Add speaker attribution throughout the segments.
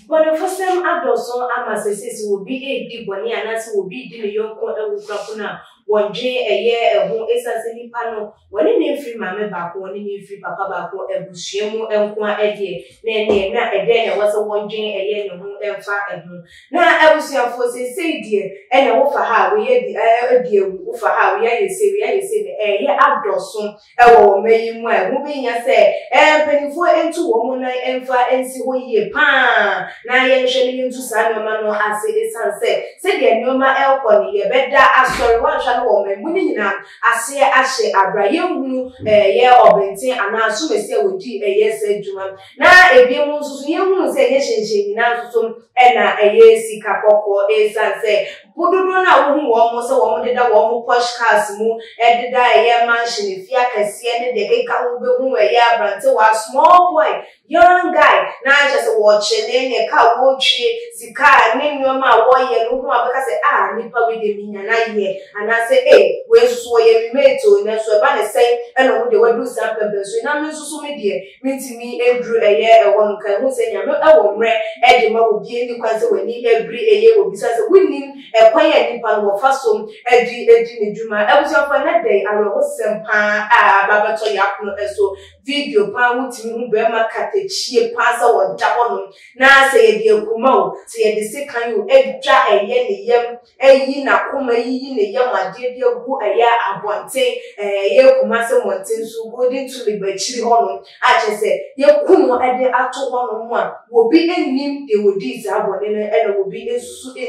Speaker 1: But the first time I do so, I must say, will be a deep one, and as will be the young corner. One day a year, a home is as any panel. One in free mamma back, one in free papa back, a bushiamo and one a year. Nay, not a day, was a 1 day a year, no home and far at home. Now I was your force, say, dear, and I offer how we had the dear for how we had to say, a year outdoors soon. I will make you well, moving, I say, and penny for into woman and far and see what ye pan. Now you're shelling into Simon Mano, I say the sunset. Say, dear, no my elpony, ye better ask sorry one shall. Woman, winning now, I say, Abraham, a year or Benton, and now soon as say with a yes, said Juman. Now, a beer moon, you say, yes, she now soon, and a year see Capoco, a son say, put on a woman almost a woman did a woman push cars move, and did I a year mansion if you can see any day come over a year, but so a small boy, young guy, now just watching in a car, tree, Sika, name your ma warrior, no more because I nipper with the mean and I hear, and I say, hey, where's so you made to, and so I say, and they will do something, so I'm not so media, meeting me every a year, a one can who say, I'm not a woman, Eddie will be in the concert when he every a year will be such a winning, a quiet nipper or fast home, Eddie Juma. I was up on that day, I was some pan, Baba Toyakuno, so video pan with me, Burma cat, she pass or down. Now say, dear Kumo, say the second you extra a yen, a yin, a kuma yin, a young, my dear, who a year I want say, a year Kumasa Montin, so good into the Bechri Honor. I just said, your Kumo at the actual 1 will be a name, they will desire one and it will be a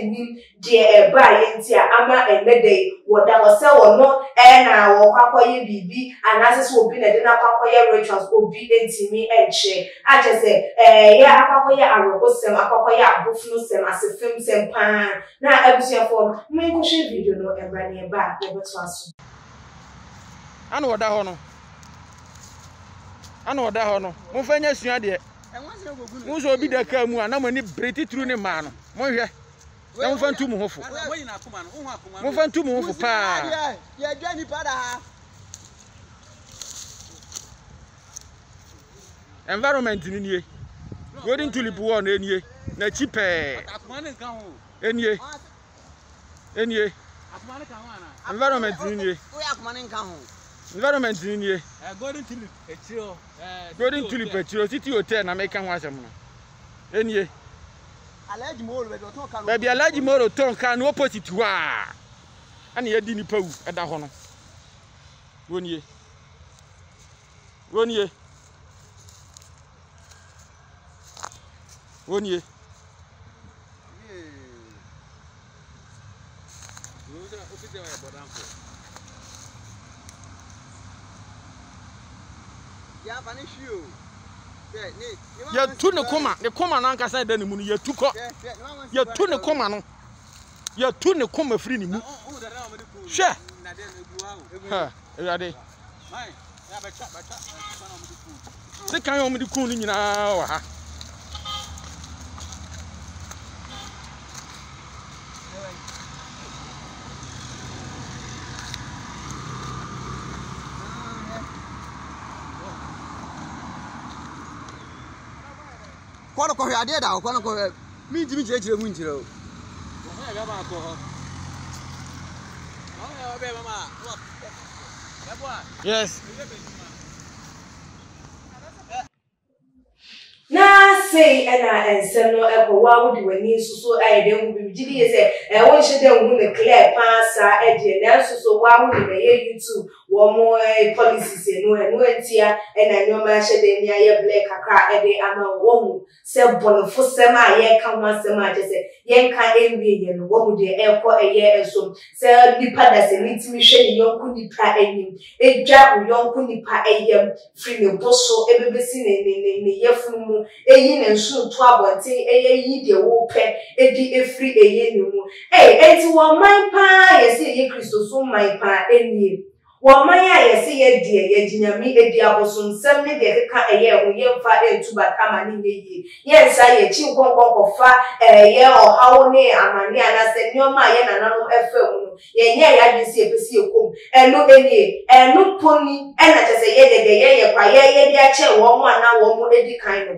Speaker 1: name, dear, by and dear Ama and the day, what that was so or not, and I will papa BB, and as will be a dinner papa rituals will be into me and share. I just said, yeah, papa, I will some papa, buffalo sem as a film sem pan. Now, every for me, go share video no and running back, never to us.
Speaker 2: I know that honor. I know that honor. Mufanya Siadia. Who's will be the Kamu and I'm only pretty true in man. Moya. Don't find too much. Move on to move for pa. Yeah, Johnny Pada. Environment in ye. Going to live one in ye. Na cheaper. Any environment in ye. Environment in ye. Going to live a chill city hotel and make one some. Any baby, I like more tongue can opposite to her. And ye didn't pose at the honor. 1 year. 1 year. 1 year. You took the coma, Uncle said, then you took up. You took the coma. You took the coma free. Sure. The kind of the cooling now. Quando corre a dia da, quando corre, me tira muito. Yes.
Speaker 1: Now say and some no echo. Why would you need so I don't be say and when she don't win the clear pass Eddie and so why would you hear you too? One more policies and no tia and I know my shed in your black car Eddie I'm a woman. Sell one for sema ye come once a match say yen can envy and what would the airport a year or so. Sell the padas and meet me shady young kuni pa any a jab young kuni pa a free no bosso ever seen in the year from yin and soon trouble say ye de wope a free a yen. Eh, it's 1 my pa, yes, ye Christo, so my pa, any. 1 my eye, say ye dear, ye dinami, a dear bosom, some day a year when ye far into Bacamani ye. Yes, I a chin of far a year or how near Amania, and I said, no, my and another FM. Ye, I didn't see a PC home, and no any, and no pony, and I just say, ye, ye, cry, ye, chair, 1 now, 1 more, any kind of.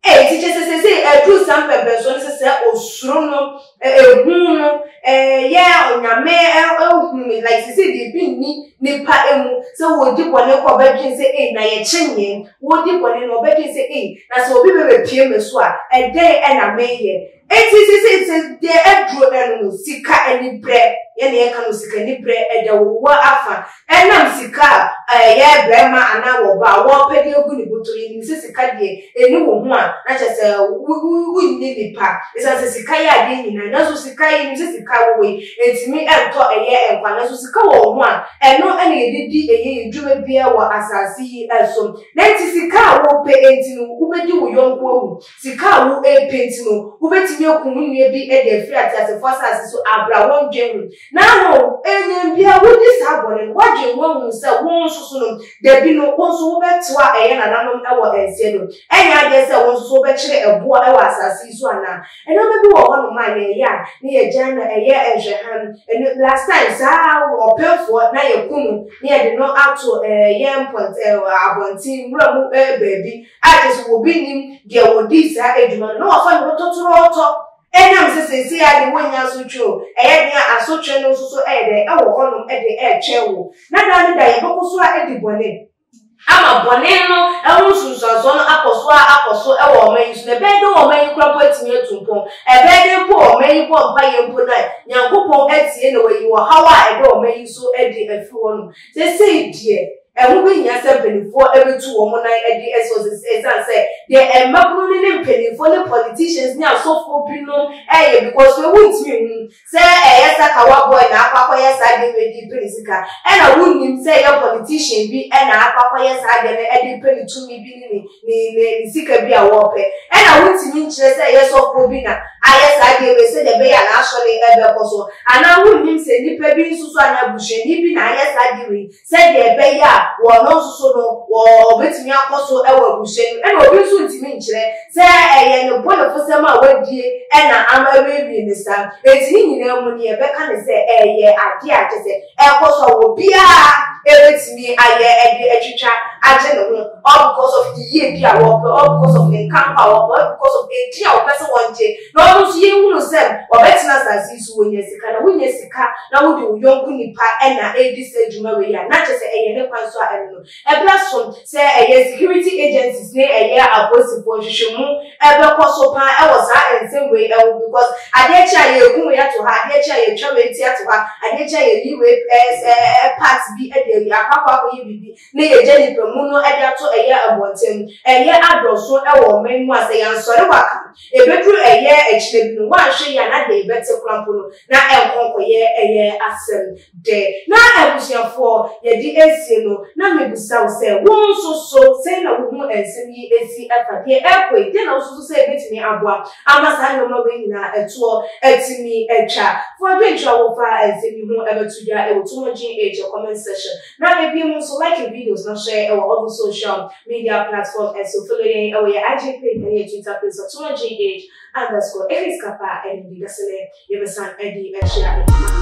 Speaker 1: teacher say do some person say osuro no ehun no yeah onyame like say dey be ni nipa emu say wo di bone ko badwin say na ye chenye wo di bone no badwin say na so obi be pie me so a dey na meye say dey edro enu sika eni bre ye na ye kan sika ni bre eda wo afa enam sika ye brema ana wo ba wo pede ogu ni boto ye ni sika de eni wo ho a na chese wu ni nipa isa se sika ya de nyina na so sika ye ni sika wo we entimi ento eye enkwa na so sika wo ho a eno ene ye didi eye dwuma bia wo asase yi eso na enti sika wo pe enti no ubedi wo yonko awu sika wo penti no ubetimi okun nua bi e de free atase forces so abra won dwen na ho enye bia wo di sabone wadwen won se won susu no de bi no won so wo betwa eye na nanom e wo ense no enya ade se won so wo be kire ebo e wo asase so ana eno be bi wo ho no ma ye ya ni ye jana eye ehwehan last time sa wo pefo na ye kunu ni ye de no ato ye point abontin mramu baby ade so wo bi nim de wo di sa eduma no wo fa no totoro to enam se ya de wonya so tro eye de asotwe no so de e wo honom de chewo na da ye bokuso a de bone ama bone no ehun sunsanso no akoso e wo man su na be de wo man kura potimi etumpon e be de po wo man po mpa ye mpo na nyankopon atie na wayi wo hawa e de wo man so de afi wonu se die ehun be nya se benifo ebetu wo mo na de eso say the emabru ni benifo ni politicians ni asofo bi no because we won't me say yesa kawa boy na akwa yesa de we di penisika na wunnim say your politician bi na akwa yesa de na de penitu mi bi ni sika bi a wo pe na wuntimi nkyere say yesofo bi na ayesa de we say de be ya na asole ebe koso ana wunnim say nipa bi nsusu ana buhwani bi na ayesa de we say de be ya wo no nsusu no wo betimi akoso ewa buhwani na obi nsu ntimi nkyere say ye no bono fosema wadie na amawe bi ni sa eti nyina mu ni ebe ka ne say ye ade ade say ekoso wo bia ebetimi aye etwitwa age no ho all because of the year bia wo all because of the camp all because of the dia o person wonje no no so ye hunu say obetina sasi so wonya sika na wodi uyonku nipa na edi say juma we ya na che say ne kwan so a no ebra so say security agencies ne apostle for hwehwemu ebe koso pa e was same way because adecha ye gun ya to ha adecha ye twa we tia to ha adecha ye liwe part bi e de akakwa ko ye bibi ne ye jeni pemu no e da to abontem adoso e wo menmu ase ya nsore waka ebedru echile no wa hwe ya na de bete krampo no na enkonko ye asem de na abusiafo ye di esie no na mebusa wo se won so say na wo hu ensem yi esi afade ekwe de na so say betimi aboa amasa no ma we nyina eto etimi etwa for the travel fa ensem yi hu ebetuja e wo tumogin age comment section na me bi mu so like videos na share e all the social media platform and so follow ye e IG page na ye Twitter page so tumogin age _. If it's Kappa and the Gasele, you have a son, Eddie, and share.